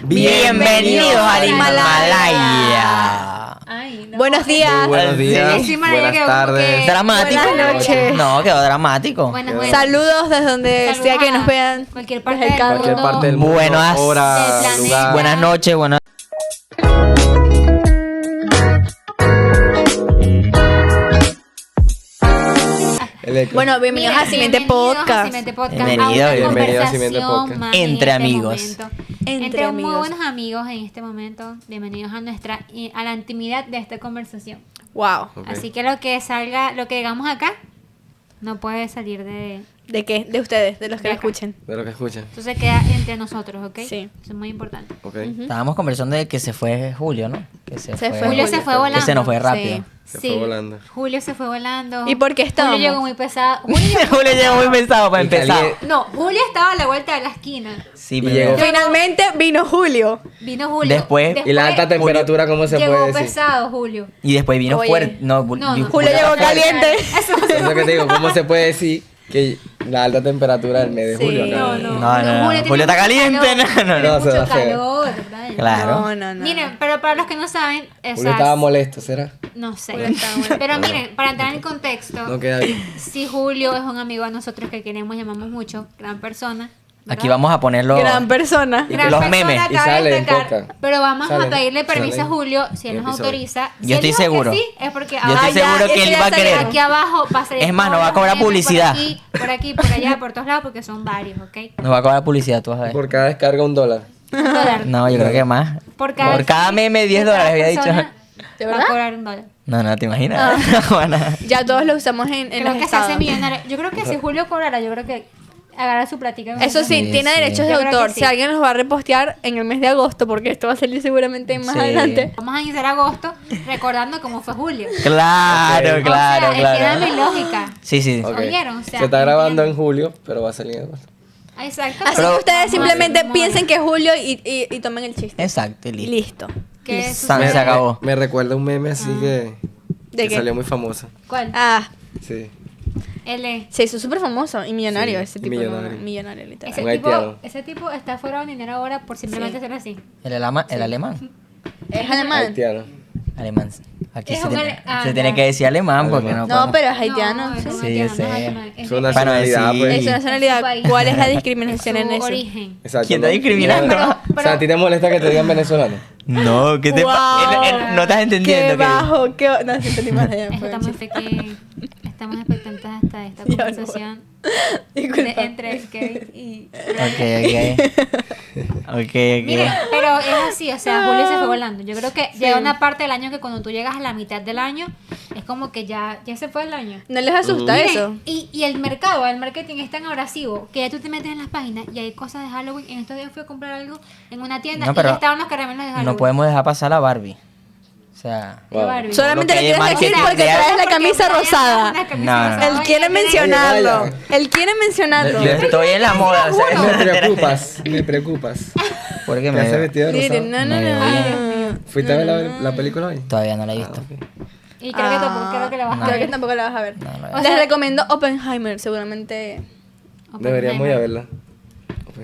Bienvenidos al Himalaya. Ay, no. Buenos días. Muy buenos días, Sí, Himalaya buenas quedó como tardes. que- ¿Dramático? Buenas noches. No, quedó dramático. Buenas. Saludos desde donde Saludos sea que a nos vean. cualquier parte desde el del carro. Cualquier mundo. parte del mundo, Buenas- hora, del planeta. lugar. Buenas noches, buenas. El eco. Bueno, bienvenidos Mira, a Simiente bienvenidos a Podcast. Simiente Podcast. Bienvenido, a una bienvenido a Simiente conversación Podcast. más en Entre este amigos. momento. Entre Entre muy amigos. buenos amigos en este momento. Bienvenidos a a la intimidad de esta conversación. Wow. Ok. Así que lo que salga, lo que digamos acá, no puede salir de... ¿De qué? De ustedes, de los que De lo acá. escuchen. De lo que escuchan. Eso se queda entre nosotros, ¿ok? Sí. Eso es muy importante. Ok. Estábamos conversando de que se fue Julio, ¿no? Que Se fue Julio se fue volando. Que se nos fue rápido. Sí. Se fue volando. Julio se fue volando. ¿Y por qué estábamos? Julio llegó muy pesado. Julio llegó muy pensado para Y empezar. caliente. No, Julio estaba a la vuelta de la esquina. Sí, Y pero llegó. Finalmente vino Julio. Vino Julio. Después- ¿Y la alta temperatura cómo se llegó puede decir? pesado Julio. Y después vino Oye. fuerte. No, No. Julio Julio llegó era fuerte. caliente. Eso no se Eso que te digo, ¿cómo se puede decir que la alta temperatura del mes de Sí. julio acá? No, No, no. tiene Julio está mucho caliente, calor. no, no, Tiene no. No, se mucho da feo. calor, Brian. Claro. No. Miren, pero para los que no saben, o Julio sea, estaba molesto, ¿será? no sé. Julio estaba molesto. Pero miren, para entrar en contexto, No queda bien. si Julio es un amigo de nosotros que queremos y amamos mucho, gran persona. ¿verdad? Aquí vamos a ponerlo. Gran persona. Y Gran los persona, memes. cabe Y sale en destacar, podcast. pero vamos Sale. a pedirle permiso Sale a Julio si él en nos episodio. autoriza. Si Yo él estoy dijo que seguro. sí, es porque Yo estoy ya, seguro que eso él ya va a salió. querer. aquí abajo va a salir. Es más, todos nos va a los cobrar memes publicidad. Por aquí, por allá, por todos lados, porque son varios, ¿ok? Nos va a cobrar publicidad, tú vas a ver. Por cada descarga $1. $1. No, yo creo que más. Por cada meme, $10, de cada había dicho. persona ¿De Va verdad? a cobrar $1. No, te imaginas. Bueno. Ya todos lo usamos en Creo los que se hace estados. millonario. Yo creo que si Julio cobrara, yo creo que agarra su platica. Eso sí, Sí, tiene sí. derechos de Yo creo que autor. sí. Si alguien nos va a repostear en el mes de agosto, porque esto va a salir seguramente más Sí. adelante. Vamos a iniciar agosto recordando cómo fue Julio. Claro, Ok. claro, O sea, es que dame claro. lógica. Sí, sí. Ok. ¿Oyeron? O sea, Se está grabando en entiendo. julio, pero va a salir en agosto. Exacto. Así Pero- que ustedes Vamos a simplemente hacer piensen que es Julio y tomen el chiste. Exacto, y Y listo. listo. ¿Qué Y sucede? se acabó. Me recuerda un meme así ¿De que qué? salió muy famoso. ¿Cuál? Ah, Sí. L. se hizo súper famoso y millonario Sí, ese tipo. millonario. Millonario, literal. Ese Un haitiano. tipo está fuera de dinero ahora por simplemente Sí. ser así. El alemán. Es alemán. Haitiano. Alemán. Aquí Es se un tiene, ale- se tiene ya. que decir alemán porque Alemán. no No, podemos- pero es haitiano. No, sí. es un Sí, haitiano, yo no es sé. alemán, es Su de- nacionalidad, Bueno, sí. pues. Es su nacionalidad. país. ¿Cuál es la es discriminación en su eso? origen. Exacto. ¿Quién está ¿no? discriminando? O sea, ¿a ti te molesta que te digan venezolano? No, ¿qué te pasa? Wow. No estás entendiendo. Qué bajo, qué... No, sí entendí más allá. Esto fue estamos, un chiste. estamos expectantes hasta esta Ya no. conversación Disculpa. entre Kevin y... Ok. Miren, pero es así, o sea, Julio se fue volando. Yo creo que llega una parte del año que cuando tú llegas a la mitad del año, es como que ya se fue el año. ¿No les asusta Miren, eso? y el mercado, el marketing es tan abrasivo que ya tú te metes en las páginas y hay cosas de Halloween. En estos días fui a comprar algo en una tienda No, y pero ya estaban los caramelos de Halloween. No podemos dejar pasar a Barbie. O sea, De Barbie. Solamente Lo le que hay quieres decir marketing porque de- traes la Porque camisa Brian rosada. una camisa No, no. rosada Él y quiere él quiere- mencionarlo. Vaya. Él quiere mencionarlo. yo estoy en la moda. o sea, Me preocupas, me preocupas. Porque ¿Qué me hace vestido de Miren, rosado? no, no, Me no. veo no. ¿Fuiste a ver la película hoy? Todavía no la he visto. ok. Y creo que tampoco, creo que la vas a Creo que ver. tampoco la vas a ver. No, no, O Les sea- recomiendo Oppenheimer, seguramente. Deberíamos ir a verla.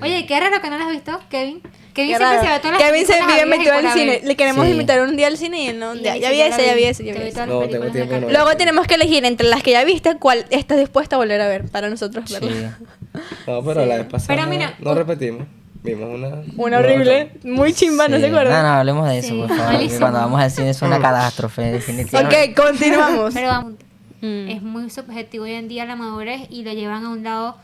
Oye, qué raro que no la has visto, Kevin. Kevin Qué siempre raro. se ve todas las Kevin se películas vive habidas y metido por al cine. haber. Le queremos Sí. invitar un día al cine y él no. Y Ya, ahí ya sí vi yo ese, la ya vi. vi ese, ya Te vi vi ese. todas las No, tengo películas tiempo, de no. Carlos. Luego tenemos que elegir entre las que ya viste cuál estás dispuesta a volver a ver para nosotros verla. Sí. No, pero la vez pasada Pero mira, no repetimos. Vimos una... Una horrible, muy chimba, ¿no Sí. se acuerdan? No, hablemos de eso, Sí, por favor. Que malísimo. cuando vamos al cine es una catástrofe, definitivamente. Ok, continuamos. Pero vamos, Mm. es muy subjetivo hoy en día la madurez y lo llevan a un lado,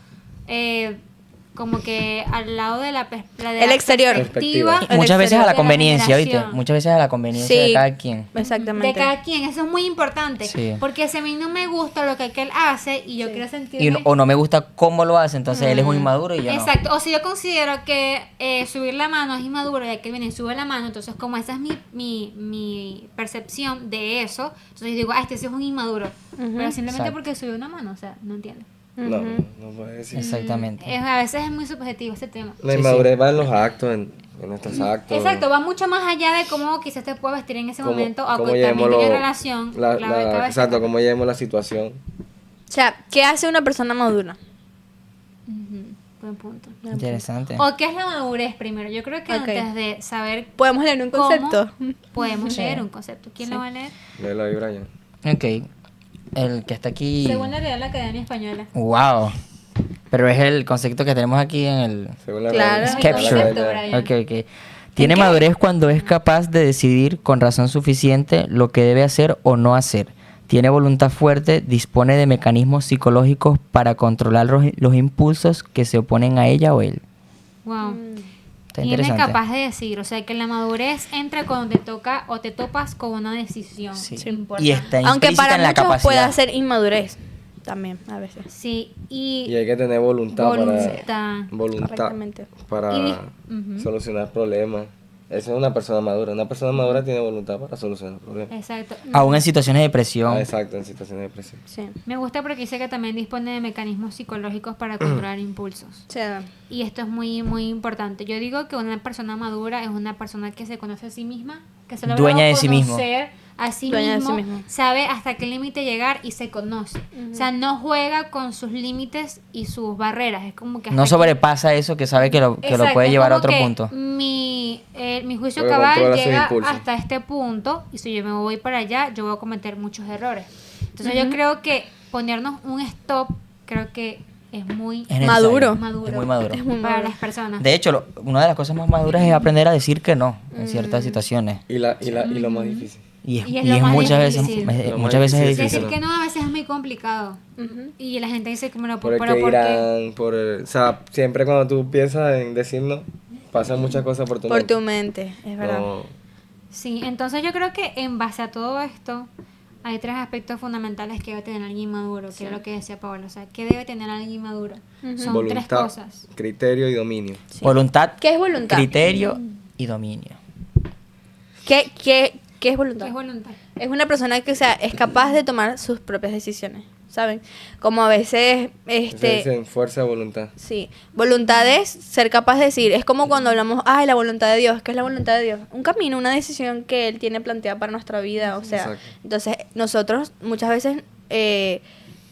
como que al lado de la, El exterior. perspectiva El Muchas veces a de la la conveniencia, ¿viste? generación. Muchas veces a la conveniencia de Sí. cada quien. Exactamente. de cada quien. Eso es muy importante. Sí. Porque si a mí no me gusta lo que aquel hace y yo quiero Y sentirme... o no me gusta cómo lo hace, entonces él es un inmaduro y yo no. Exacto, o si yo considero que subir la mano es inmaduro y aquel viene y sube la mano, entonces como esa es mi percepción de eso, entonces digo, este sí es un inmaduro, pero simplemente Exacto. porque subió una mano, o sea, no entiendo. No, no puede decir. Exactamente. A veces es muy subjetivo este tema. La inmadurez va en los actos, en nuestros actos. Exacto, va mucho más allá de cómo quizás te puedas vestir en ese Cómo- momento o cómo también llevemos tiene lo- relación. claro, de cada vez exacto, que- cómo llevemos la situación. O sea, ¿qué hace una persona madura? Ujú. buen punto. Interesante. ¿O qué es la madurez primero? Yo creo que Ok. antes de saber ¿Podemos leer un cómo, concepto? podemos Sí. leer un concepto. ¿Quién Sí. lo va a leer? Léelo ahí, Brian. Ok. El que está aquí. Según la Real Academia Española. Wow. Pero es el concepto que tenemos aquí en el. Según la Claro. Real- El Capture. concepto, Brian. Ok, ok. Tiene madurez cuando es capaz de decidir con razón suficiente lo que debe hacer o no hacer. Tiene voluntad fuerte, dispone de mecanismos psicológicos para controlar los impulsos que se oponen a ella o él. Wow. Está Tiene interesante. capaz de decir, o sea, que la madurez entra cuando te toca o te topas con una decisión Sí. importante. Y está Aunque implícita para en la muchos capacidad. pueda ser inmadurez también, a veces. Sí, Y hay que tener voluntad voluntad. Correctamente. para Y- solucionar problemas. Esa es una persona madura. Una persona madura tiene voluntad para solucionar problemas. Exacto. Aún en situaciones de presión. Exacto, en situaciones de presión. Sí. Me gusta porque dice que también dispone de mecanismos psicológicos para controlar impulsos. O sea, Y esto es muy, muy importante. Yo digo que una persona madura es una persona que se conoce a sí misma, que se logra Dueña de sí mismo. conocer a sí Dueña de sí mismo, mismo. sabe hasta qué límite llegar y se conoce. O sea, no juega con sus límites y sus barreras. Es como que No hasta sobrepasa eso que sabe que lo Exacto, puede es llevar a como otro que punto. Mi juicio Porque cabal controla sus llega impulsos. hasta este punto y si yo me voy para allá, yo voy a cometer muchos errores. Entonces yo creo que ponernos un stop, creo que es muy Es necesario. Maduro. maduro. Es muy maduro. es muy para maduro. las personas. De hecho, una de las cosas más maduras es aprender a decir que no en ciertas situaciones. Y lo más difícil. Y Y es lo más muchas veces, difícil. Lo muchas más veces es difícil. difícil. Decir que no a veces es muy complicado. Y la gente dice que bueno, Por el pero que ¿por qué? irán, o sea, siempre cuando tú piensas en decir no, pasan muchas cosas por tu Por mente. tu mente, es verdad. No, Sí, entonces yo creo que en base a todo esto hay tres aspectos fundamentales que debe tener alguien maduro, que es lo que decía Paola, o sea, ¿qué debe tener alguien maduro? Son tres voluntad, cosas. criterio y dominio. Voluntad, ¿Qué es voluntad? criterio y dominio. ¿Qué es voluntad? ¿Qué es voluntad? Es una persona que, o sea, es capaz de tomar sus propias decisiones, ¿saben? Como a veces, Se dicen fuerza de voluntad. sí, voluntad es ser capaz de decir, es como cuando hablamos, ay, la voluntad de Dios, ¿qué es la voluntad de Dios? Un camino, una decisión que Él tiene planteada para nuestra vida, o sea, Exacto. entonces nosotros muchas veces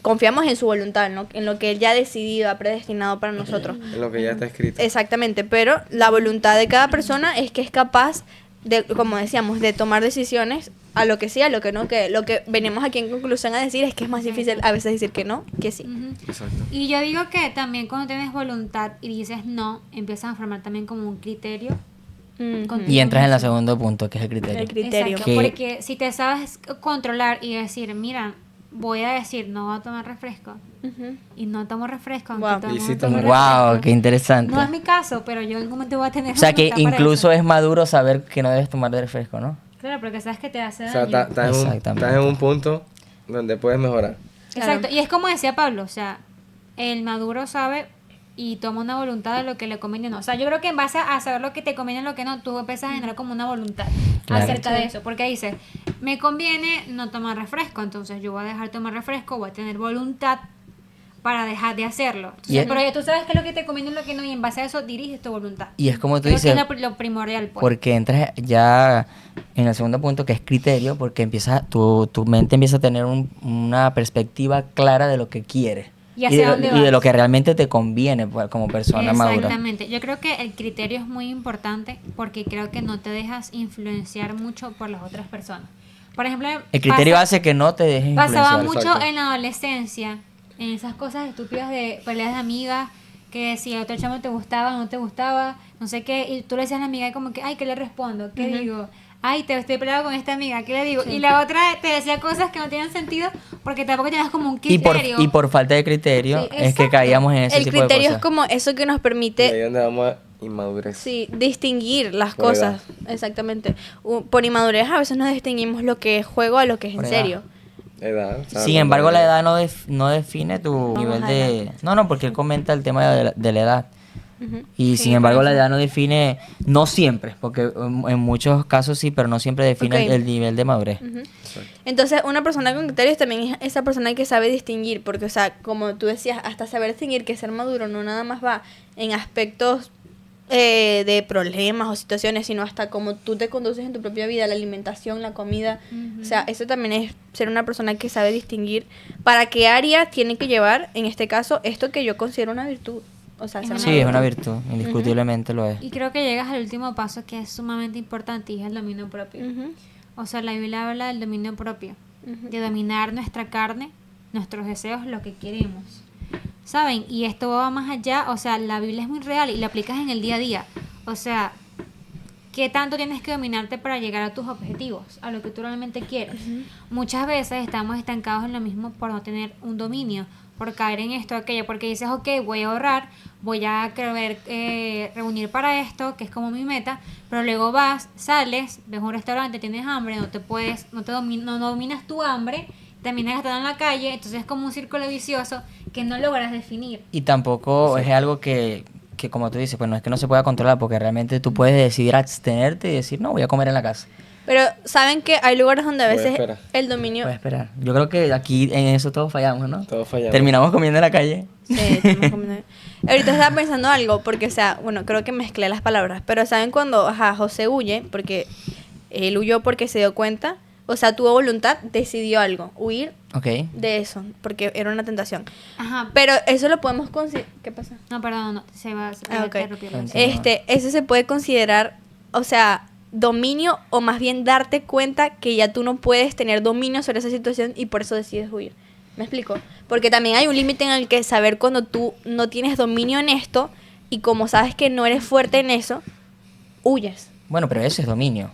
confiamos en su voluntad, ¿no? En lo que Él ya ha decidido, ha predestinado para nosotros. En lo que ya está escrito. Exactamente, pero la voluntad de cada persona es que es capaz de, como decíamos, de tomar decisiones a lo que sí, a lo que no, que lo que venimos aquí en conclusión a decir es que es más difícil a veces decir que no, que sí. Ujú. Exacto. Y yo digo que también cuando tienes voluntad y dices no, empiezas a formar también como un criterio. Ujú. Y entras en el segundo punto, que es el criterio. El criterio. Exacto, Que- porque si te sabes controlar y decir, mira, voy a decir no voy a tomar refresco Ujú. y no tomo refresco, aunque Guau. todo el Y mundo sí tome tomas refresco. Wow, qué interesante. No es mi caso, pero yo en algún momento voy a tener O sea que voluntad para incluso eso. es maduro saber que no debes tomar de refresco, ¿no? Claro, porque sabes que te hace O sea, daño. Exactamente. estás en un punto donde puedes mejorar. Exacto, y es como decía Pablo, o sea, el maduro sabe y toma una voluntad de lo que le conviene o no. O sea, yo creo que en base a saber lo que te conviene y lo que no, tú empiezas a generar como una voluntad Claro. acerca de eso. Porque dices, me conviene no tomar refresco, entonces yo voy a dejar de tomar refresco, voy a tener voluntad para dejar de hacerlo. Entonces, Y es- pero ya tú sabes qué es lo que te conviene y lo que no, y en base a eso diriges tu voluntad. Y es como tú Creo que dices, es lo primordial. Pues. porque entras ya en el segundo punto, que es criterio, porque empiezas tu mente empieza a tener una perspectiva clara de lo que quieres. Y hacia dónde y de vas. lo que realmente te conviene pues, como persona madura. Exactamente. Yo creo que el criterio es muy importante porque creo que no te dejas influenciar mucho por las otras personas. Por ejemplo, El criterio pasa- hace que no te dejes pasaba influenciar. mucho Exacto. en la adolescencia, en esas cosas estúpidas de peleas de amigas, que si el otro chamo te gustaba, no te gustaba, no sé qué, y tú le decías a la amiga y como que, ay, ¿qué le respondo? ¿Qué digo? Ay, te estoy peleando con esta amiga, ¿qué le digo? Y la otra te decía cosas que no tenían sentido porque tampoco tenías como un Y criterio. por falta de criterio Sí, es que exacto. caíamos en ese El tipo de criterio cosas. es como eso que nos Y ahí permite es donde vamos a inmadurez. sí, distinguir las Por cosas. Exactamente. Por inmadurez a veces no distinguimos lo que es juego a lo que es Por en edad. serio. Edad. o sea, Sin embargo, la edad no define tu nivel de... adelante. No, porque él comenta el tema de la edad. Ujú. Y Sí, sin embargo, por la eso. edad no define, no siempre, porque en muchos casos sí, pero no siempre define Ok. el nivel de madurez. Ujú. Entonces, una persona con criterios también es esa persona que sabe distinguir, porque, o sea, como tú decías, hasta saber distinguir que ser maduro no nada más va en aspectos de problemas o situaciones, sino hasta cómo tú te conduces en tu propia vida, la alimentación, la comida. O sea, eso también es ser una persona que sabe distinguir para qué área tiene que llevar, en este caso, esto que yo considero una virtud. O sea, Es ser una Sí, es maduro. una virtud, indiscutiblemente lo es. Y creo que llegas al último paso que es sumamente importante y es el dominio propio. Ujú. O sea, la Biblia habla del dominio propio, Ujú. de dominar nuestra carne, nuestros deseos, lo que queremos. ¿Saben? Y esto va más allá, o sea, la Biblia es muy real y la aplicas en el día a día. O sea, ¿qué tanto tienes que dominarte para llegar a tus objetivos, a lo que tú realmente quieres? Muchas veces estamos estancados en lo mismo por no tener un dominio, por caer en esto, aquello, porque dices, ok, voy a ahorrar, voy a querer reunir para esto, que es como mi meta, pero luego vas, sales, ves un restaurante, tienes hambre, no dominas tu hambre, terminas gastando en la calle, entonces es como un círculo vicioso que no logras definir. Y tampoco es algo que, como tú dices, pues no es que no se pueda controlar, porque realmente tú puedes decidir abstenerte y decir, no, voy a comer en la casa. Pero saben que hay lugares donde a Voy a veces esperar. el dominio... Puedes esperar. Yo creo que aquí en eso todos fallamos, ¿no? Todos fallamos. Terminamos comiendo en la calle. Sí, tenemos como- Ahorita estaba pensando algo, porque, o sea, bueno, creo que mezclé las palabras, pero ¿saben cuando José huye? Porque él huyó porque se dio cuenta, o sea, tuvo voluntad, decidió algo, huir Ok. de eso, porque era una tentación. Ajá. Pero eso lo podemos considerar... ¿Qué pasa? No, perdón, no, se va Ah, a ok. interrumpir. Eso se puede considerar, o sea, dominio, o más bien darte cuenta que ya tú no puedes tener dominio sobre esa situación y por eso decides huir. ¿Me explico? Porque también hay un límite en el que saber cuando tú no tienes dominio en esto y como sabes que no eres fuerte en eso, huyes. Bueno, pero eso es dominio.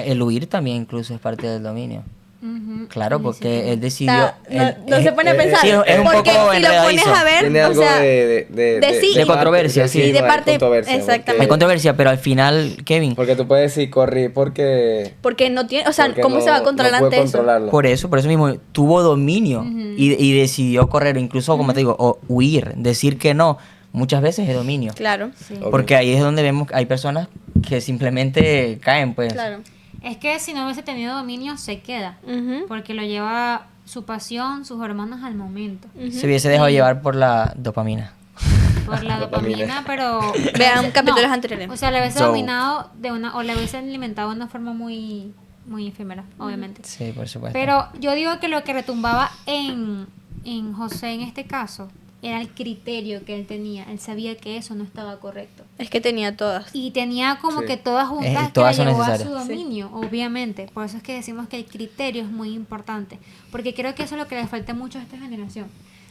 El huir también incluso es parte del dominio. Ujú. Claro, porque él O decidió... sea, no él- se pone a pensar. sí, es un porque poco si lo pones enredadizo. a ver, Tiene o algo sea, de sí. De controversia, sí. Y de no, hay parte- controversia, exactamente. Hay controversia, pero al final, Kevin, Porque tú puedes decir, corrí porque... porque no tiene, o sea, porque ¿cómo no- se va a controlar no puede ante eso? controlarlo. por eso mismo, tuvo dominio y decidió correr, incluso, como te digo, o huir, decir que no, muchas veces es dominio. Claro, Sí. Ok. Porque ahí es donde vemos que hay personas que simplemente caen, pues. claro. Es que si no hubiese tenido dominio, se queda. Ujú. Porque lo lleva su pasión, sus hormonas al momento. Se hubiese dejado llevar por la dopamina. Por la Dopamina. dopamina, pero... Vean capítulos anteriores. O sea, le hubiese So- dominado o le hubiese alimentado de una forma muy, muy efímera, obviamente. Sí, por supuesto. Pero yo digo que lo que retumbaba en José en este caso era el criterio que él tenía. Él sabía que eso no estaba correcto. Es que tenía todas. Y tenía como Sí. que todas juntas que todas la son llevó a su necesarias. dominio, obviamente. Por eso es que decimos que el criterio es muy importante. Porque creo que eso es lo que le falta mucho a esta generación.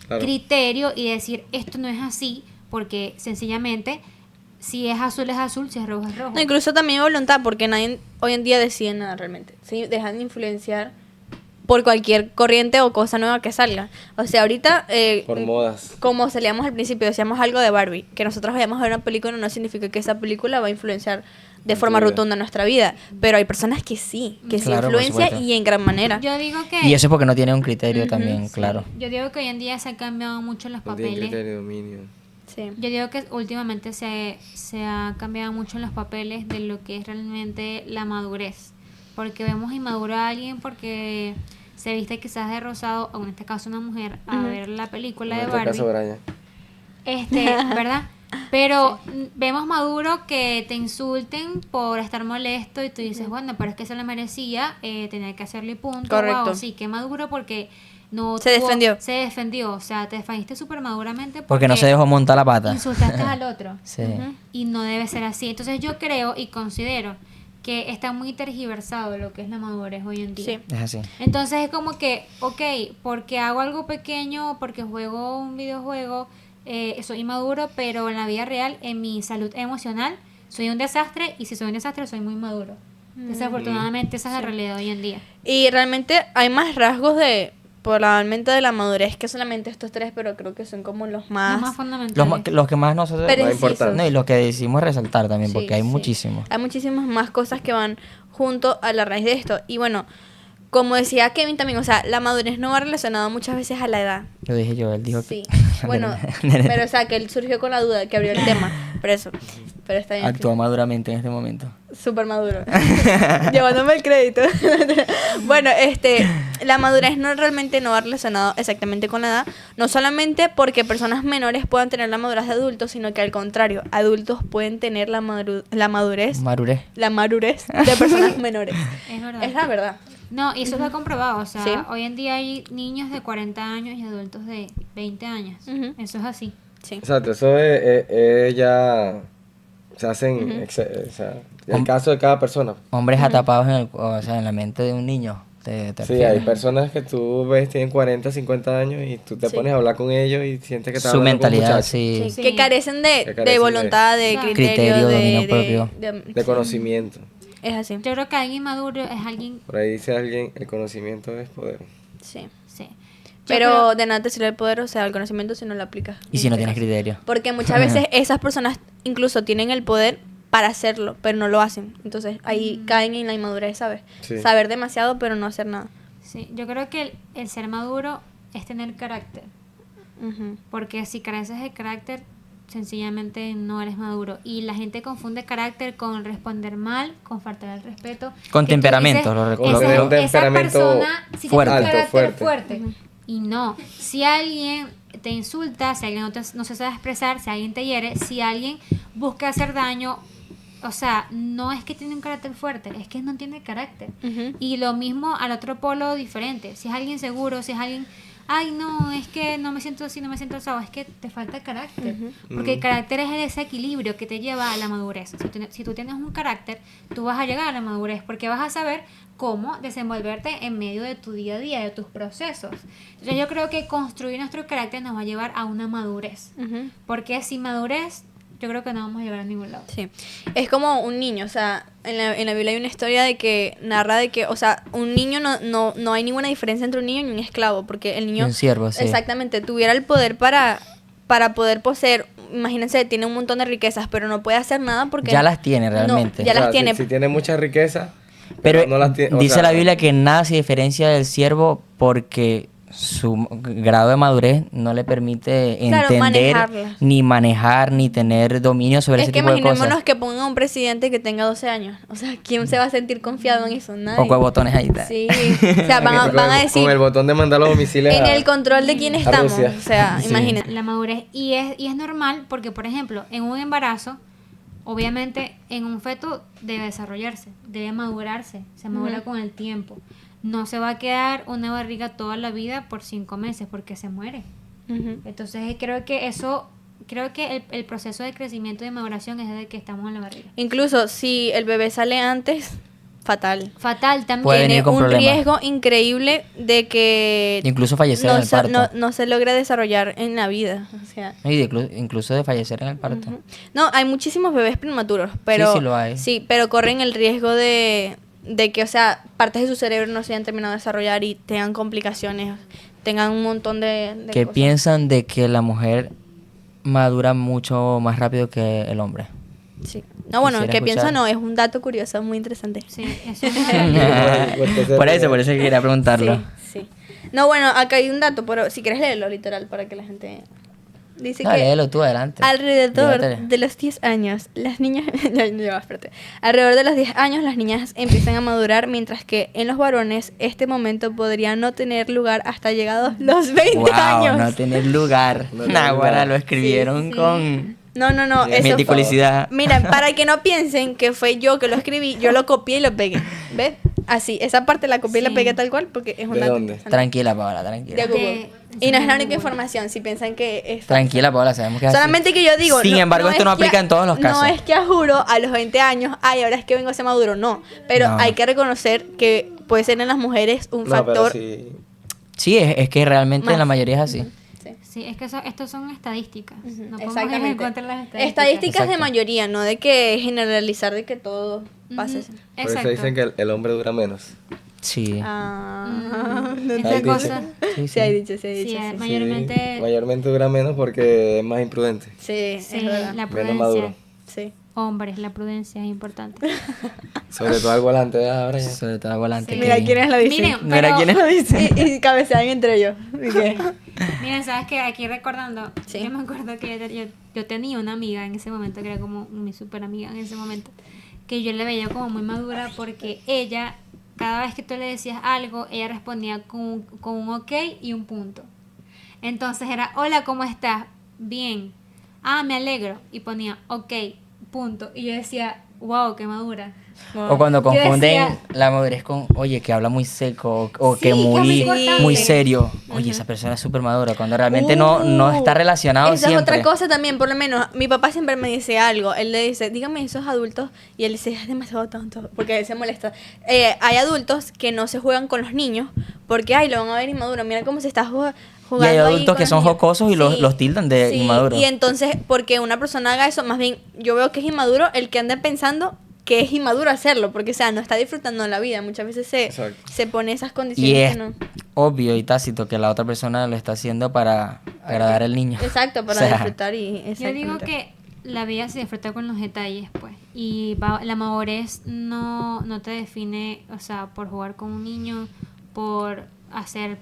Claro. Criterio y decir, esto no es así, porque sencillamente, si es azul, si es rojo, es rojo. No, incluso también voluntad, porque nadie hoy en día decide nada realmente. Se dejan de influenciar por cualquier corriente o cosa nueva que salga. O sea, ahorita, Por modas. como salíamos al principio, decíamos algo de Barbie, que nosotros vayamos a ver una película no significa que esa película va a influenciar de En forma tu vida. rotunda nuestra vida. Pero hay personas que sí, que sí Claro, por influencia supuesto. y en gran manera. Yo digo que... Y eso es porque no tiene un criterio también, sí, claro. Yo digo que hoy en día se han cambiado mucho los No tiene papeles. criterio, dominio. Sí. Yo digo que últimamente se ha cambiado mucho los papeles de lo que es realmente la madurez. Porque vemos inmaduro a alguien porque se viste quizás de rosado, o en este caso una mujer, a ver la película En de este Barbie. caso, Brian. ¿Verdad? Pero vemos maduro que te insulten por estar molesto y tú dices, bueno, pero es que se lo merecía, tenía que hacerle punto. Correcto. Wow, sí, qué maduro porque no Se defendió. Se defendió, o sea, te defendiste súper maduramente Porque no se dejó montar la pata. insultaste al otro. Sí. Y no debe ser así. Entonces yo creo y considero que está muy tergiversado lo que es la madurez hoy en día. Sí. Es así. Entonces es como que, ok, porque hago algo pequeño, porque juego un videojuego, soy inmaduro, pero en la vida real, en mi salud emocional, soy un desastre, y si soy un desastre, soy muy maduro. Desafortunadamente, esa es la realidad hoy en día. Y realmente hay más rasgos probablemente de la madurez que solamente estos tres, pero creo que son como los Los más... más fundamentales. Los que más nosotros... Pero Más incisos. importante. No, y los que decimos resaltar también, Sí, porque hay sí. muchísimos. Hay muchísimas más cosas que van junto a la raíz de esto. Y bueno, como decía Kevin también, o sea, la madurez no va relacionada muchas veces a la edad. Lo dije yo, él dijo Sí. que... Bueno, pero o sea, que él surgió con la duda, que abrió el tema. Por eso. Pero está bien. Actuó maduramente en este momento. Súper maduro. Llevándome el crédito. Bueno, la madurez realmente no va relacionado exactamente con la edad. No solamente porque personas menores puedan tener la madurez de adultos, sino que al contrario, adultos pueden tener la madurez Madurez. de personas menores. Es verdad. Es la verdad. No, y eso está comprobado. O sea, Sí. hoy en día hay niños de 40 años y adultos de 20 años. Ujú. Eso es así. Sí. Exacto, eso es ya se hacen, o sea, el caso de cada persona. Hombres atapados o sea, en la mente de un niño. ¿Te Sí, refieres? hay personas que tú ves tienen 40, 50 años y tú te Sí. pones a hablar con ellos y sientes que estás Su hablando con un mentalidad, muchacho. sí. Sí, que carecen de, Que carecen de voluntad, de Exacto. criterio, Dominio propio. De conocimiento. Es así. Yo creo que alguien maduro es alguien... Por ahí dice alguien, el conocimiento es poder. Sí. Sí. Yo Pero creo- de nada te sirve el poder, o sea, el conocimiento si no lo aplicas. Y en si no este tienes caso. criterio. Porque muchas veces esas personas incluso tienen el poder para hacerlo, pero no lo hacen. Entonces ahí caen en la inmadurez, ¿sabes? Sí. Saber demasiado, pero no hacer nada. Sí, yo creo que el ser maduro es tener carácter. Ujú. Porque si careces de carácter, sencillamente no eres maduro. Y la gente confunde carácter con responder mal, con faltar al respeto. Con Que tú temperamento, dices, lo Con tener un esa temperamento persona sí fuerte. tiene un alto, carácter fuerte. fuerte. Y no, si alguien te insulta, si alguien no se sabe expresar, si alguien te hiere, si alguien busca hacer daño, o sea, no es que tiene un carácter fuerte, es que no tiene carácter. Ujú. Y lo mismo al otro polo diferente. Si es alguien seguro, si es alguien, ay, no, es que no me siento así, no me siento así, es que te falta carácter. Porque el carácter es ese equilibrio que te lleva a la madurez. Si tú tienes un carácter, tú vas a llegar a la madurez porque vas a saber cómo desenvolverte en medio de tu día a día, de tus procesos. Entonces yo creo que construir nuestro carácter nos va a llevar a una madurez. Ujú. Porque sin madurez, yo creo que no vamos a llegar a ningún lado. Sí, es como un niño, o sea, en la Biblia hay una historia de que narra de que, o sea, un niño no hay ninguna diferencia entre un niño y un esclavo, porque el niño Y un siervo, sí. exactamente tuviera el poder para poder poseer, imagínense, tiene un montón de riquezas, pero no puede hacer nada porque Ya las tiene no, realmente. ya O sea, las tiene. Si tiene mucha riqueza, Pero no las tiene. O dice sea, la Biblia que nada se diferencia del siervo porque su grado de madurez no le permite Claro, entender, manejarlas. ni manejar, ni tener dominio sobre Es ese que tipo de imaginémonos cosas. que pongan a un presidente que tenga 12 años. O sea, ¿quién se va a sentir confiado en eso? Nadie. Poco de botones ahí. Sí, o sea, van a decir, Con el botón de mandar los misiles en a- el control de quién estamos. Rusia. O sea, Sí. imagínense. La madurez. Y es normal porque, por ejemplo, en un embarazo, obviamente en un feto debe desarrollarse, debe madurarse, se madura Ujú. con el tiempo. No se va a quedar una barriga toda la vida por 5 meses porque se muere. Ujú. Entonces creo que el proceso de crecimiento y de maduración es desde que estamos en la barriga. Incluso si el bebé sale antes, fatal. Fatal también. Puede venir Tiene con un problemas. riesgo increíble de que Incluso fallecer en el parto. no se logre desarrollar en la vida. O sea, Incluso de fallecer en el parto. no, hay muchísimos bebés prematuros, pero sí lo hay. sí, pero corren el riesgo de que, o sea, partes de su cerebro no se hayan terminado de desarrollar y tengan complicaciones, tengan un montón de Que cosas. piensan de que la mujer madura mucho más rápido que el hombre. Sí. No, bueno, Quisiera que pienso escuchar. no, es un dato curioso, muy interesante. Sí, eso es una realidad. por eso quería preguntarlo. Sí, sí. No, bueno, acá hay un dato, pero si quieres leerlo literal para que la gente... Dice No, que léelo tú adelante. alrededor Llévatela. de los 10 años, las niñas... ya, espérate. Alrededor de los 10 años, las niñas empiezan a madurar, mientras que en los varones este momento podría no tener lugar hasta llegados los 20 Wow, años. no tener lugar. No tener Naguará, lugar. lo escribieron con No, eso fue- meticulosidad. Mira, para que no piensen que fue yo que lo escribí, yo lo copié y lo pegué. ¿Ves? Así, esa parte la copié y la Sí. pegué tal cual porque es un ¿De dato dónde? interesante. Tranquila, Paola, De tranquila. Google. Y no es la única información, si piensan que es falsa. Tranquila, Paola, sabemos que es así. Solamente que yo digo... Sin embargo, esto es no que aplica en todos los casos. No es que a juro a los 20 años, ay, ahora es que vengo a ser maduro, no. Pero No. hay que reconocer que puede ser en las mujeres un No, pero factor... sí. Sí, es que realmente Más. la mayoría es así. Sí. Sí, es que estos son estadísticas. No podemos ir en Exactamente. contra de las estadísticas. Estadísticas de Exacto. mayoría, no de que generalizar de que todo pase así. Por eso Exacto. dicen que el hombre dura menos. Sí. Ah, no Esta Hay dicho. cosa. Sí, Se ha dicho, se ha Sí, dicho. Sí, mayormente. Sí, mayormente dura menos porque es más imprudente. sí, Sí, es verdad. la Menos maduro. prudencia. Sí. Hombres, la prudencia es importante. Sobre todo al volante de ahora ya. Sobre todo volante. Sí. Mira quiénes lo dicen. Miren, Mira pero- quiénes lo dicen. Y cabecean entre ellos. ¿Y qué? Miren, sabes que aquí recordando, Sí. yo me acuerdo que yo tenía una amiga en ese momento, que era como mi super amiga en ese momento, que yo le veía como muy madura porque ella, cada vez que tú le decías algo, ella respondía con un ok y un punto. Entonces era, hola, ¿cómo estás? Bien. Ah, me alegro. Y ponía ok, punto. Y yo decía, wow, qué madura. O cuando Yo confunden decía- la madurez con, oye, que habla muy seco o Sí, que que muy, muy cortante. muy serio. Oye, esa persona es súper madura, cuando realmente no está relacionado Esa siempre. es otra cosa también, por lo menos, mi papá siempre me dice algo. Él le dice, dígame esos adultos, y él dice, es demasiado tonto, porque él se molesta. Hay adultos que no se juegan con los niños, porque, ay, lo van a ver inmaduro, mira cómo se está jugando. Y hay ahí adultos con que los son niños. jocosos y los tildan de inmaduros. Y entonces, porque una persona haga eso, más bien, yo veo que es inmaduro el que anda pensando que es inmaduro hacerlo, porque, o sea, no está disfrutando la vida. Muchas veces Exacto. se pone esas Y condiciones es que no. obvio y tácito que la otra persona lo está haciendo para agradar al niño. Exacto, para O sea, disfrutar y Yo digo exactamente. que la vida se disfruta con los detalles, pues. Y la madurez no te define, o sea, por jugar con un niño, por hacer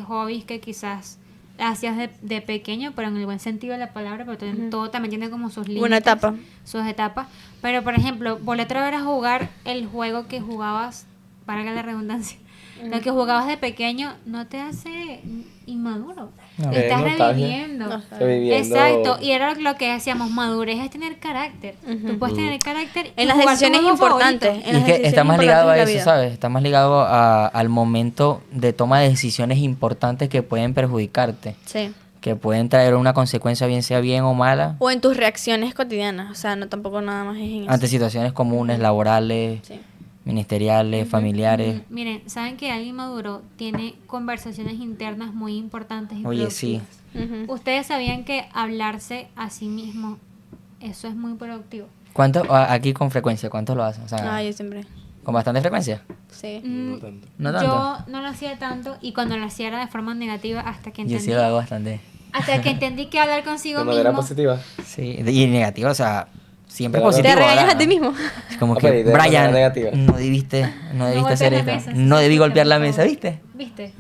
hobbies que quizás hacías de pequeño, pero en el buen sentido de la palabra, pero todo también tiene como sus límites. Una etapa. Sus etapas. Pero, por ejemplo, volver a ver a jugar el juego que jugabas, para que la redundancia, lo que jugabas de pequeño no te hace inmaduro. No. Lo estás Nostalgia. reviviendo. Estoy viviendo- Exacto, y era lo que decíamos, madurez es tener carácter. Tú puedes tener carácter y En las jugar tu decisiones juego importantes. favorito. En Y las es que decisiones está más ligado a importantes de eso, la vida. ¿sabes? Está más ligado al momento de toma de decisiones importantes que pueden perjudicarte, Sí. que pueden traer una consecuencia, bien sea bien o mala, O en tus reacciones cotidianas. O sea, no tampoco nada más es en eso. ante situaciones comunes, laborales, Sí. ministeriales, familiares. Miren, ¿saben que alguien maduro tiene conversaciones internas muy importantes y Oye, sí. productivas? Ujú. Ustedes sabían que hablarse a sí mismo, eso es muy productivo. ¿Cuánto, aquí con frecuencia, cuánto lo hacen? O sea, Yo siempre. ¿con bastante frecuencia? Sí. No tanto. No tanto. Yo no lo hacía tanto y cuando lo hacía era de forma negativa hasta que Yo entendí, sí lo hago bastante. hasta que entendí que hablar consigo De manera mismo positiva. Sí, y negativo, o sea, siempre Claro. positivo. ¿Te regañas ¿verdad? a ti mismo? Es como Ok, que, de manera Brian, negativa. no debiste golpees hacer la esto. mesa, No sí, debí escucha, golpear la por mesa, favor. ¿viste? ¿Viste?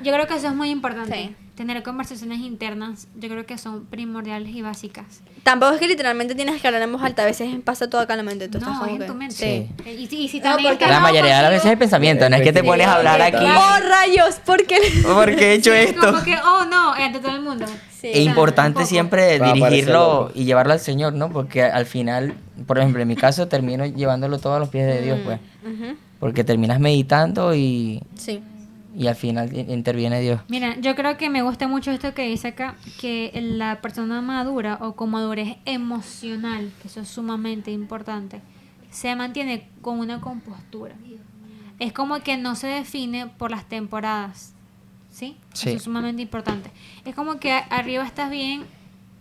Yo creo que eso es muy importante. Sí. Tener conversaciones internas, yo creo que son primordiales y básicas. Tampoco es que literalmente tienes que hablar en voz alta. A veces pasa todo acá en la mente. Tú estás No, como es en que- tu mente. Sí. Y si No, también porque- estás La enojado mayoría de las veces es el contigo, pensamiento, no es que te pones a hablar aquí. ¡Oh, rayos! ¿Por qué? Porque he hecho esto. como que, oh no, ante todo el mundo. Sí. Es importante tampoco. siempre Va a parecer dirigirlo loco. y llevarlo al Señor, ¿no? Porque al final, por ejemplo, en mi caso, termino llevándolo todo a los pies de Dios, pues. Ujú. Porque terminas meditando y Sí. al final interviene Dios. Mira, yo creo que me gusta mucho esto que dice acá, que la persona madura o con madurez emocional, que eso es sumamente importante, se mantiene con una compostura. Es como que no se define por las temporadas, ¿sí? Sí. Eso es sumamente importante. Es como que arriba estás bien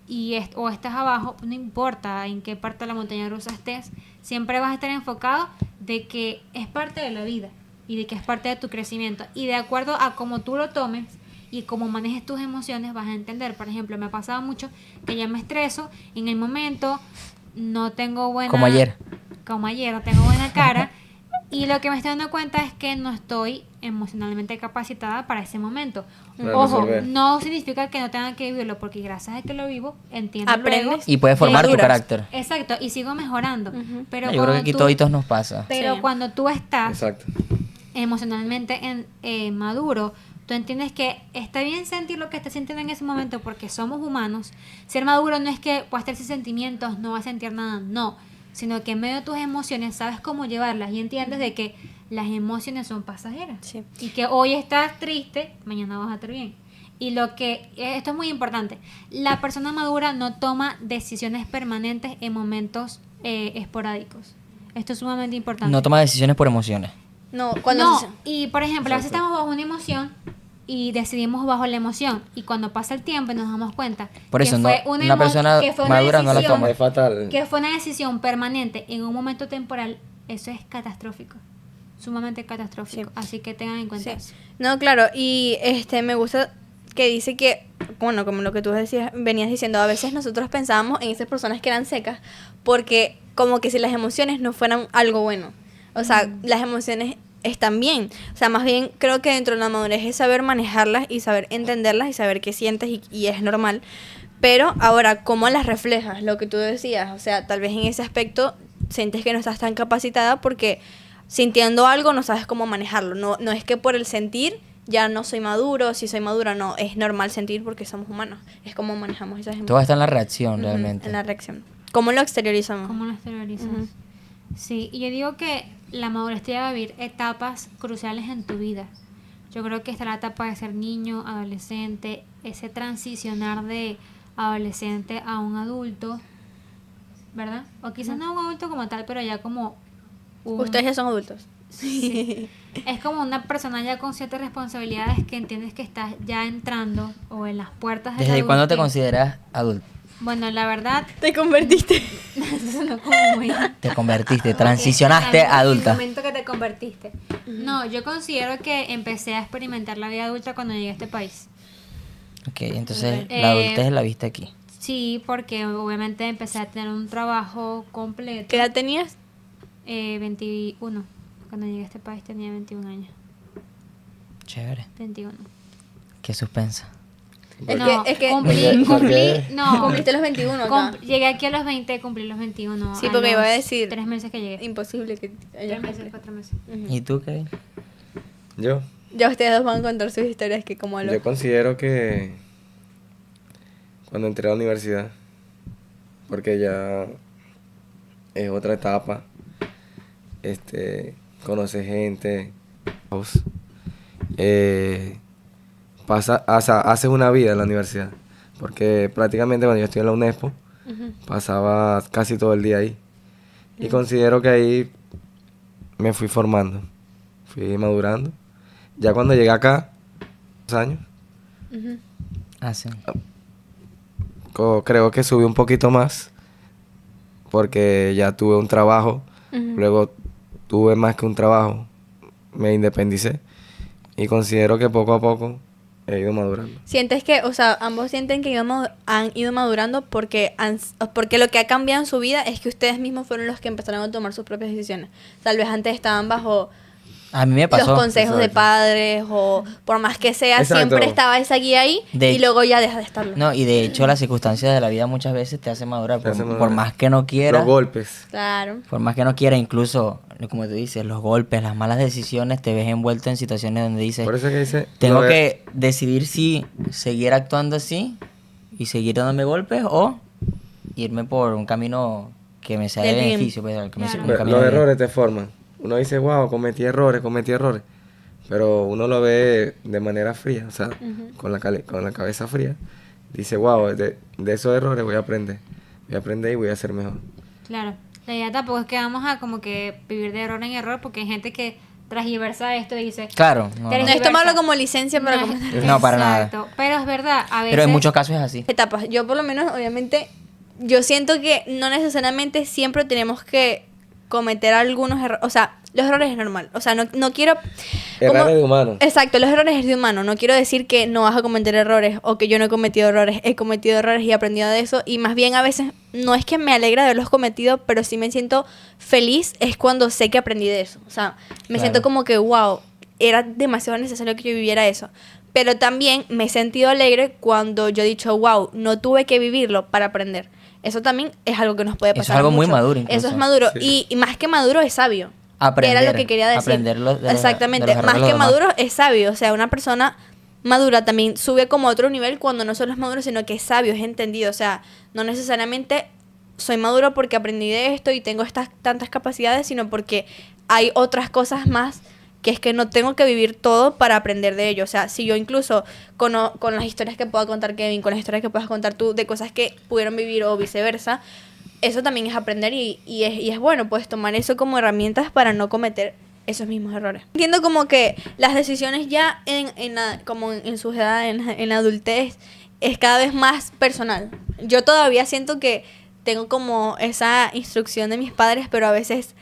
y o estás abajo, no importa en qué parte de la montaña rusa estés, siempre vas a estar enfocado de que es parte de la vida y de que es parte de tu crecimiento. Y de acuerdo a cómo tú lo tomes y cómo manejes tus emociones, vas a entender. Por ejemplo, me ha pasado mucho que ya me estreso en el momento, no tengo buena... Como ayer. Como ayer, no tengo buena cara. Y lo que me estoy dando cuenta es que no estoy emocionalmente capacitada para ese momento. Para Ojo, resolver. no significa que no tenga que vivirlo, porque gracias a que lo vivo, entiendo Aprendes. luego. Y puedes formar tu Maduras. carácter. Exacto, y sigo mejorando. Pero Yo creo que cuando aquí tú- toditos nos pasa. Pero Sí. cuando tú estás Exacto. emocionalmente maduro, tú entiendes que está bien sentir lo que estás sintiendo en ese momento porque somos humanos. Ser maduro no es que puedas tener sentimientos, no vas a sentir nada, no, sino que en medio de tus emociones sabes cómo llevarlas y entiendes de que las emociones son pasajeras Sí. y que hoy estás triste, mañana vas a estar bien. Y esto es muy importante, la persona madura no toma decisiones permanentes en momentos esporádicos. Esto es sumamente importante. No toma decisiones por emociones. No, cuando No, se- y por ejemplo, a veces Exacto. estamos bajo una emoción y decidimos bajo la emoción. Y cuando pasa el tiempo y nos damos cuenta Por que eso no- fue una persona que fue una madura no la decisión- toma. Es fatal. que fue una decisión permanente en un momento temporal, eso es catastrófico. Sumamente catastrófico. Sí. Así que tengan en cuenta Sí. eso. No, claro, y me gusta que dice que, bueno, como lo que tú decías, venías diciendo, a veces nosotros pensábamos en esas personas que eran secas, porque como que si las emociones no fueran algo bueno. O sea, las emociones están bien. O sea, más bien creo que dentro de la madurez es saber manejarlas y saber entenderlas y saber qué sientes y es normal. Pero ahora, ¿cómo las reflejas? Lo que tú decías, o sea, tal vez en ese aspecto sientes que no estás tan capacitada porque sintiendo algo no sabes cómo manejarlo. No es que por el sentir ya no soy maduro, si soy madura no, es normal sentir porque somos humanos. Es como manejamos esas emociones. Todo está en la reacción, Ujú, realmente. en la reacción. ¿Cómo lo exteriorizamos? ¿Cómo lo exteriorizas? Ujú. Sí, y yo digo que la madurez te lleva a vivir etapas cruciales en tu vida. Yo creo que está la etapa de ser niño, adolescente, ese transicionar de adolescente a un adulto, ¿verdad? O quizás no un adulto como tal, pero ya como Ustedes ya son adultos. Sí. Es como una persona ya con ciertas responsabilidades que entiendes que estás ya entrando o en las puertas de la ¿Desde cuándo te adultez. consideras adulto? Bueno, la verdad, Te convertiste. eso no como muy... Te convertiste, transicionaste Ok, a adulta. En el momento que te convertiste. No, yo considero que empecé a experimentar la vida adulta cuando llegué a este país. Ok, entonces Ok. la adultez la viste aquí. Sí, porque obviamente empecé a tener un trabajo completo. ¿Qué edad tenías? 21. Cuando llegué a este país tenía 21 años. Chévere. 21. Qué suspensa. Es No, que cumplí, porque- no. cumpliste los 21 acá. Llegué aquí a los 20, cumplí los 21. Sí, porque iba a los decir- 3 meses que llegué. Imposible que 3 meses, 4 meses. ¿Y tú, Kevin? Yo Ya ustedes dos van a contar sus historias que como lo... Yo considero que cuando entré a la universidad, porque ya es otra etapa, conoce gente, haces una vida en la universidad, porque prácticamente cuando yo estuve en la UNESPO, pasaba casi todo el día ahí, y considero que ahí me fui formando, fui madurando. Ya cuando llegué acá, 2 años, Ah, sí. creo que subí un poquito más porque ya tuve un trabajo, luego tuve más que un trabajo, me independicé y considero que poco a poco he ido madurando. ¿Sientes que, o sea, ambos sienten que han ido madurando porque lo que ha cambiado en su vida es que ustedes mismos fueron los que empezaron a tomar sus propias decisiones? Tal vez antes estaban bajo A mí me pasó. los consejos de Exacto. padres o por más que sea, Exacto. siempre estaba esa guía ahí De y luego ya deja de estarlo. No, y de hecho las circunstancias de la vida muchas veces te hacen madurar. Te Por, hacen por madurar. más que no quieras, Los golpes. Claro. por más que no quiera, incluso, como tú dices, los golpes, las malas decisiones, te ves envuelto en situaciones donde dices, Por eso es que dice... tengo lo de- que decidir si seguir actuando así y seguir dándome golpes o irme por un camino que me sea de Del bien. beneficio. Pues, que me sea un Pero camino los de bien. errores te forman. Uno dice, wow, cometí errores. Pero uno lo ve de manera fría, o sea, con la cabeza fría. Dice, wow, de esos errores voy a aprender. Voy a aprender y voy a ser mejor. Claro. La idea tampoco es que vamos a como que vivir de error en error, porque hay gente que transgiversa esto y dice... Claro, no, Pero No no. es tomarlo como licencia para No, comentar. No, para nada. exacto. Pero es verdad, a veces... Pero en muchos casos es así. Etapas. Yo por lo menos, obviamente, yo siento que no necesariamente siempre tenemos que cometer algunos errores. O sea, los errores es normal. O sea, no quiero... Errar como- es de humano. Exacto, los errores es de humano. No quiero decir que no vas a cometer errores o que yo no he cometido errores. He cometido errores y he aprendido de eso. Y más bien a veces no es que me alegra de haberlos cometido, pero sí me siento feliz es cuando sé que aprendí de eso. O sea, me Claro. siento como que, wow, era demasiado necesario que yo viviera eso. Pero también me he sentido alegre cuando yo he dicho, wow, no tuve que vivirlo para aprender. Eso también es algo que nos puede Eso es pasar. algo muy mucho. maduro incluso. Eso es maduro. Sí. Y más que maduro es sabio. Aprender, Era lo que quería decir. aprender de los- Exactamente. de los errores Más de los que demás. maduro es sabio. O sea, una persona madura también sube como a otro nivel cuando no solo es maduro, sino que es sabio, es entendido. O sea, no necesariamente soy maduro porque aprendí de esto y tengo estas tantas capacidades, sino porque hay otras cosas más que es que no tengo que vivir todo para aprender de ello. O sea, si yo incluso con las historias que pueda contar Kevin, con las historias que puedas contar tú, de cosas que pudieron vivir o viceversa, eso también es aprender y es bueno, pues tomar eso como herramientas para no cometer esos mismos errores. Entiendo como que las decisiones ya como en su edad, en la adultez, es cada vez más personal. Yo todavía siento que tengo como esa instrucción de mis padres, pero a veces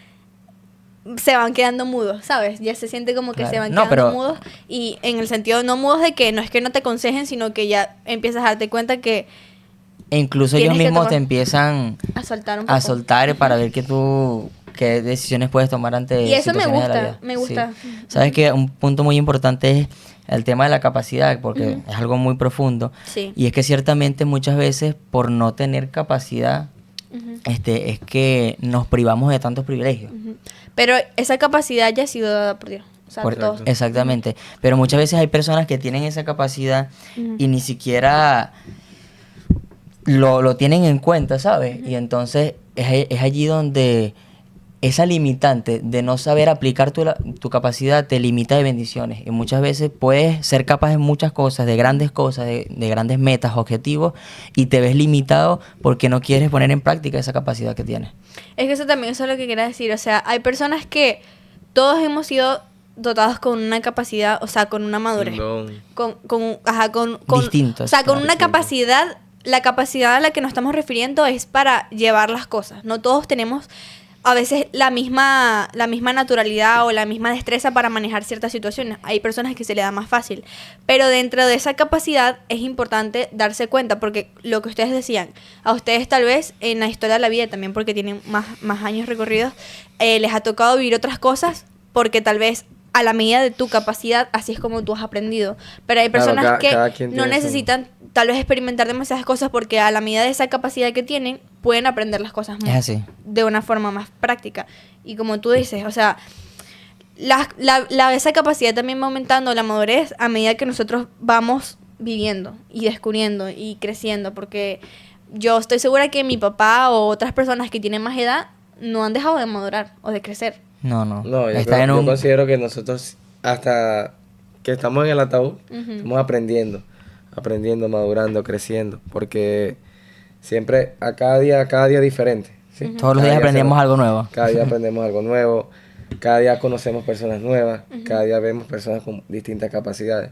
se van quedando mudos, ¿sabes? Ya se siente como que Claro. se van No, quedando pero- mudos y en el sentido no mudos de que no es que no te aconsejen, sino que ya empiezas a darte cuenta que E incluso Tienes ellos que mismos tomar- te empiezan a soltar un poco. a soltar para ver qué decisiones puedes tomar ante Y eso me situaciones de la gusta, vida. me gusta. Sí. Sabes que un punto muy importante es el tema de la capacidad, porque es algo muy profundo. Sí. Y es que ciertamente muchas veces por no tener capacidad, es que nos privamos de tantos privilegios. Ujú. Pero esa capacidad ya ha sido dada por Dios. O sea, Por- todos. Exactamente. Pero muchas veces hay personas que tienen esa capacidad y ni siquiera lo tienen en cuenta, ¿sabes? Y entonces es allí donde esa limitante de no saber aplicar tu capacidad te limita de bendiciones. Y muchas veces puedes ser capaz de muchas cosas, de grandes cosas, de grandes metas, objetivos, y te ves limitado porque no quieres poner en práctica esa capacidad que tienes. Es que eso también es lo que quería decir. O sea, hay personas que todos hemos sido dotados con una capacidad, o sea, con una madurez. No. Distintos, O sea, con claro, una distintos. capacidad, la capacidad a la que nos estamos refiriendo es para llevar las cosas. No todos tenemos a veces la misma naturalidad o la misma destreza para manejar ciertas situaciones. Hay personas que se le da más fácil. Pero dentro de esa capacidad es importante darse cuenta, porque lo que ustedes decían, a ustedes tal vez en la historia de la vida, también porque tienen más años recorridos, les ha tocado vivir otras cosas, porque tal vez a la medida de tu capacidad, así es como tú has aprendido. Pero hay Claro, personas cada que quien no tiene su- necesitan tal vez experimentar demasiadas cosas, porque a la medida de esa capacidad que tienen, pueden aprender las cosas Es así. de una forma más práctica. Y como tú dices, o sea, esa capacidad también va aumentando, la madurez, a medida que nosotros vamos viviendo y descubriendo y creciendo, porque yo estoy segura que mi papá o otras personas que tienen más edad no han dejado de madurar o de crecer. No, no. No, Está en yo un... considero que nosotros, hasta que estamos en el ataúd, Ujú. estamos aprendiendo, madurando, creciendo, porque siempre, a cada día diferente. ¿sí? Todos los Cada días aprendemos hacemos- algo nuevo. Cada día aprendemos algo nuevo, cada día conocemos personas nuevas, cada día vemos personas con distintas capacidades.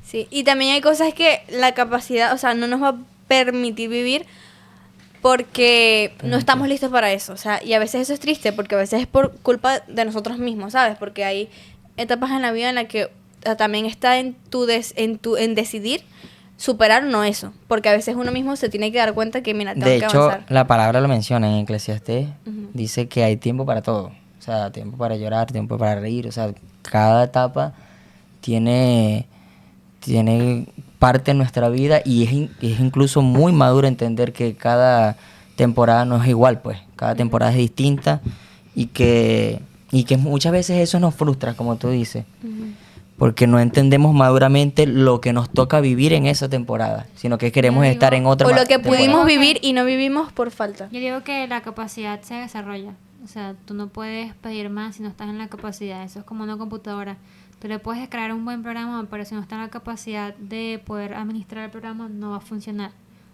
Sí, y también hay cosas que la capacidad, o sea, no nos va a permitir vivir porque no estamos listos para eso, o sea, y a veces eso es triste, porque a veces es por culpa de nosotros mismos, ¿sabes? Porque hay etapas en la vida en las que también está en decidir superar o no eso, porque a veces uno mismo se tiene que dar cuenta que, mira, tengo De que hecho, avanzar. la palabra lo menciona en Eclesiastés. Ujú. Dice que hay tiempo para todo. O sea, tiempo para llorar, tiempo para reír. O sea, cada etapa tiene parte en nuestra vida y es incluso muy maduro entender que cada temporada no es igual, pues. Cada temporada es distinta y que muchas veces eso nos frustra, como tú dices. Porque no entendemos maduramente lo que nos toca vivir en esa temporada, sino que queremos Yo estar digo- en otra O lo que temporada. pudimos vivir y no vivimos por falta. Yo digo que la capacidad se desarrolla. O sea, tú no puedes pedir más si no estás en la capacidad. Eso es como una computadora. Tú le puedes crear un buen programa, pero si no está en la capacidad de poder administrar el programa, no va a funcionar.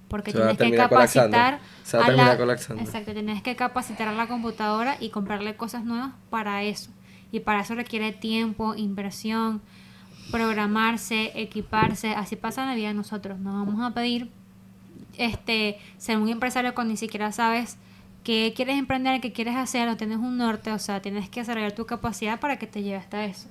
Porque Se va a tienes que terminar colapsando. capacitar Se va a a terminar la... colapsando. Exacto, tienes que capacitar a la computadora y comprarle cosas nuevas para eso. Y para eso requiere tiempo, inversión, programarse, equiparse. Así pasa en la vida de nosotros. Nos vamos a pedir ser un empresario cuando ni siquiera sabes qué quieres emprender, qué quieres hacer, no tienes un norte, o sea, tienes que desarrollar tu capacidad para que te lleve hasta eso.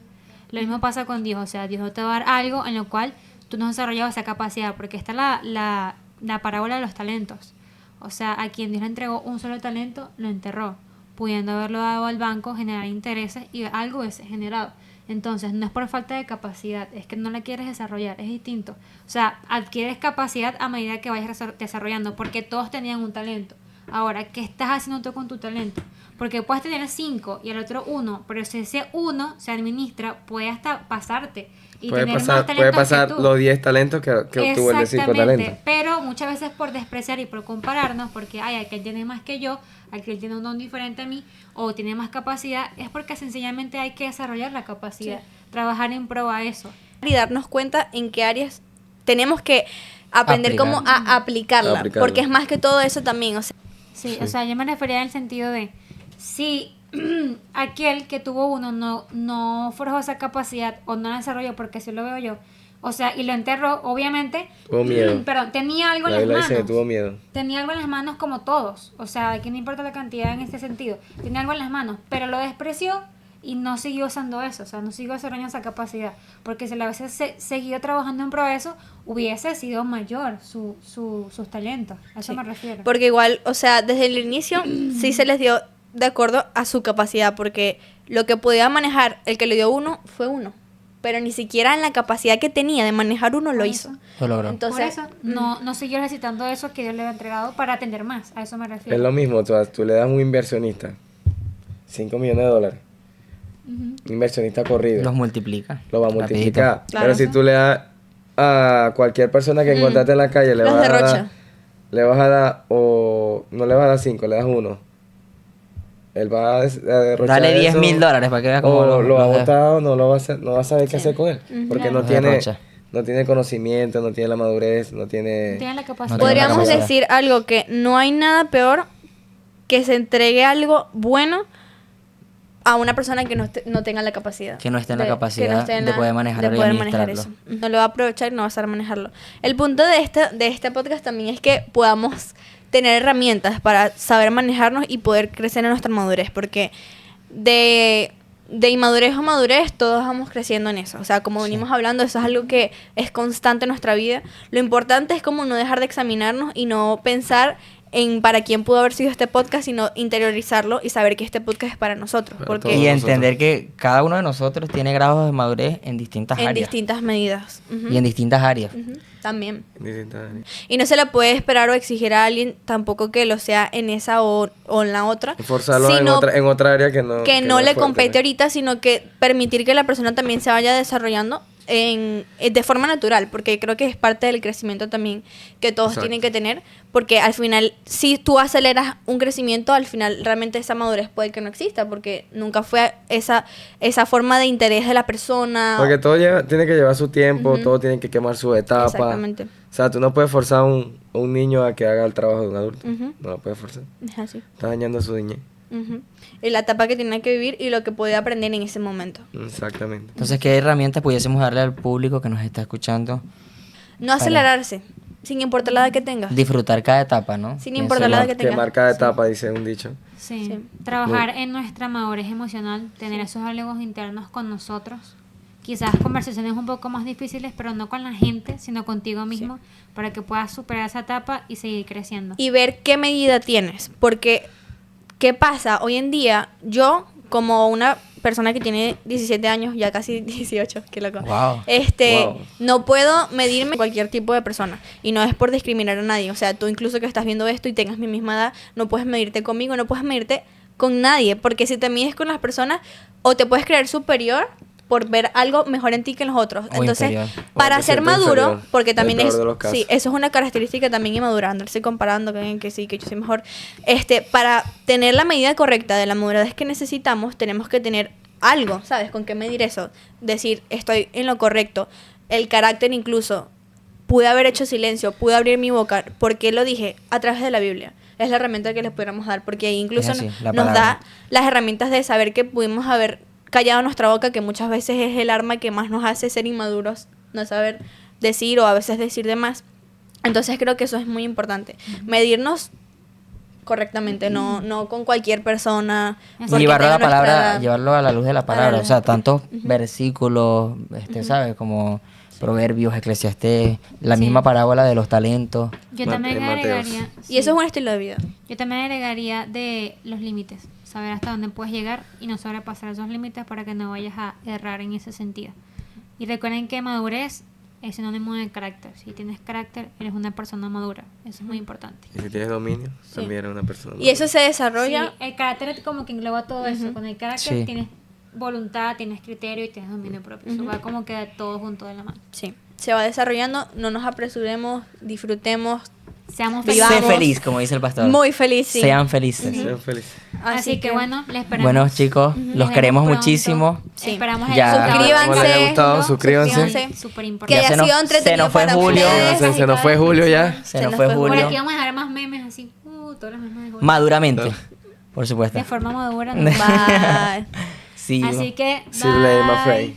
Lo mismo pasa con Dios, o sea, Dios no te va a dar algo en lo cual tú no has desarrollado esa capacidad, porque está la parábola de los talentos. O sea, a quien Dios le entregó un solo talento, lo enterró, pudiendo haberlo dado al banco, generar intereses y algo es generado. Entonces, no es por falta de capacidad, es que no la quieres desarrollar, es distinto. O sea, adquieres capacidad a medida que vayas desarrollando, porque todos tenían un talento. Ahora, ¿qué estás haciendo tú con tu talento? Porque puedes tener 5 y el otro 1, pero si ese 1 se administra, puede hasta pasarte y Puede tener pasar, más puede talentos pasar que tú. los 10 talentos que obtuvo el de 5 talentos. Pero muchas veces por despreciar y por compararnos, porque ay, aquel tiene más que yo, aquel tiene un don diferente a mí, o tiene más capacidad, es porque sencillamente hay que desarrollar la capacidad, trabajar en pro a eso. Y darnos cuenta en qué áreas tenemos que aprender Aplicar. cómo a aplicarla, Aplicarla. porque es más que todo eso también, o sea, Sí, o sea, yo me refería en el sentido de si aquel que tuvo uno no forjó esa capacidad o no la desarrolló, porque así lo veo yo, o sea, y lo enterró, obviamente, Tuvo miedo. perdón, tenía algo La en Biblia las dice que manos. tuvo miedo. Tenía algo en las manos como todos, o sea, aquí no importa la cantidad en este sentido, tenía algo en las manos, pero lo despreció y no siguió usando eso, o sea, no siguió desarrollando esa capacidad, porque si la hubiese seguido trabajando en pro de eso, hubiese sido mayor sus talentos, a eso Sí. me refiero. porque igual, o sea, desde el inicio sí se les dio de acuerdo a su capacidad, porque lo que podía manejar el que le dio uno fue uno, pero ni siquiera en la capacidad que tenía de manejar uno lo Por hizo. eso. Lo logró. Entonces, Por eso no siguió necesitando eso que Dios le había entregado para atender más, a eso me refiero. Es lo mismo, tú le das a un inversionista 5 millones de dólares. Un inversionista corrido. Los multiplica. Lo va a Rapidito. multiplicar. Claro. Pero si tú le das a cualquier persona que encontraste en la calle, le Los vas a derrocha. dar le vas a dar, o no le vas a dar 5, le das 1. Él va a derrochar Dale eso, $10,000 para que vea cómo o lo va a deja. botar, o no va a saber qué hacer con él. Porque Los no tiene, derrocha. no tiene conocimiento, no tiene la madurez, no tiene... Tienen la capacidad. No tiene la Podríamos capacidad. decir algo que no hay nada peor que se entregue algo bueno a una persona que no tenga la capacidad. Que no esté en la que capacidad esté en de poder manejarlo y administrarlo. eso. No lo va a aprovechar y no va a saber manejarlo. El punto de este podcast también es que podamos tener herramientas para saber manejarnos y poder crecer en nuestra madurez, porque de inmadurez a madurez todos vamos creciendo en eso. O sea, como venimos hablando, eso es algo que es constante en nuestra vida. Lo importante es como no dejar de examinarnos y no pensar en para quién pudo haber sido este podcast, sino interiorizarlo y saber que este podcast es para nosotros. Para Porque todos Y nosotros. entender que cada uno de nosotros tiene grados de madurez en distintas en áreas. distintas medidas. Ujú. Y en distintas áreas. Ujú, también. Distintas áreas. Y no se le puede esperar o exigir a alguien tampoco que lo sea en esa o en la otra. Y forzarlo sino en otra área que no... que no es le fuerte, compete ¿no? ahorita, sino que permitir que la persona también se vaya desarrollando de forma natural, porque creo que es parte del crecimiento también que todos Exacto. tienen que tener, porque al final, si tú aceleras un crecimiento, al final realmente esa madurez puede que no exista, porque nunca fue esa forma de interés de la persona. Porque todo tiene que llevar su tiempo, todo tiene que quemar su etapa. Exactamente. O sea, tú no puedes forzar a un niño a que haga el trabajo de un adulto. Ujú. No lo puedes forzar. Es así. Estás dañando su niñez. Ujú. Y la etapa que tiene que vivir y lo que puede aprender en ese momento. Exactamente. Entonces, ¿qué herramientas pudiésemos darle al público que nos está escuchando? No acelerarse, sin importar la edad que tengas. Disfrutar cada etapa, ¿no? Sin Pienso importar yo. la edad que tenga. Quemar cada etapa, dice un dicho. Sí. Sí. Trabajar en nuestra madurez emocional, tener esos diálogos internos con nosotros. Quizás conversaciones un poco más difíciles, pero no con la gente, sino contigo mismo, para que puedas superar esa etapa y seguir creciendo. Y ver qué medida tienes. Porque, ¿qué pasa? Hoy en día, yo, como una persona que tiene 17 años, ya casi 18, qué loco. Wow. Wow. No puedo medirme con cualquier tipo de persona. Y no es por discriminar a nadie. O sea, tú incluso que estás viendo esto y tengas mi misma edad, no puedes medirte conmigo, no puedes medirte con nadie. Porque si te mides con las personas, o te puedes creer superior por ver algo mejor en ti que en los otros. O Entonces, inferior. para O te ser sientes maduro, inferior, porque en el también peor es, de los casos. sí, eso es una característica también inmadura, andarse comparando que sí, que yo soy mejor. Para tener la medida correcta de la madurez que necesitamos, tenemos que tener algo, ¿sabes? Con qué medir eso. Decir, estoy en lo correcto. El carácter incluso. Pude haber hecho silencio, pude abrir mi boca. ¿Por qué lo dije? A través de la Biblia. Es la herramienta que les pudiéramos dar, porque ahí incluso Es así, la nos palabra. da las herramientas de saber que pudimos haber callado nuestra boca, que muchas veces es el arma que más nos hace ser inmaduros, no saber decir o a veces decir de más. Entonces creo que eso es muy importante. Medirnos correctamente, no con cualquier persona. porque Llevarlo a la tenga nuestra palabra, edad. llevarlo a la luz de la la palabra. luz. O sea, tantos versículos, ¿sabes? Como Proverbios, Eclesiastés, la Sí. misma parábola de los talentos. Yo Mate- también Mateos. agregaría... Y eso es un estilo de vida. Yo también agregaría de los límites, saber hasta dónde puedes llegar y no sobrepasar esos límites para que no vayas a errar en ese sentido. Y recuerden que madurez es sinónimo de carácter. Si tienes carácter, eres una persona madura. Eso es muy importante. Y si tienes dominio, también eres una persona. Y eso se Sí, desarrolla. el carácter como que engloba todo eso. Con el carácter Sí. tienes voluntad, tienes criterio y tienes dominio propio. Eso va como que todo junto de la mano. Sí, se va desarrollando, no nos apresuremos, disfrutemos. Seamos Vivamos. felices. Sé feliz, como dice el pastor. Muy feliz, sí. Sean felices. Sean felices. Así que bueno, les esperamos. Bueno, chicos, los Nos queremos vemos pronto. muchísimo. Sí. Esperamos Ya. hayan Suscríbanse. Ojalá les haya gustado, suscríbanse. Súper Que importante. Ya haya se nos- sido se entretenido nos fue para Julio. ustedes. Se nos fue Julio ya. Se nos fue Por Julio. aquí vamos a dejar más memes así. Todos los memes de Julio. Maduramente, por supuesto. De forma madura. ¿no? Bye. Sí. Así que, See you later, my bye. friend.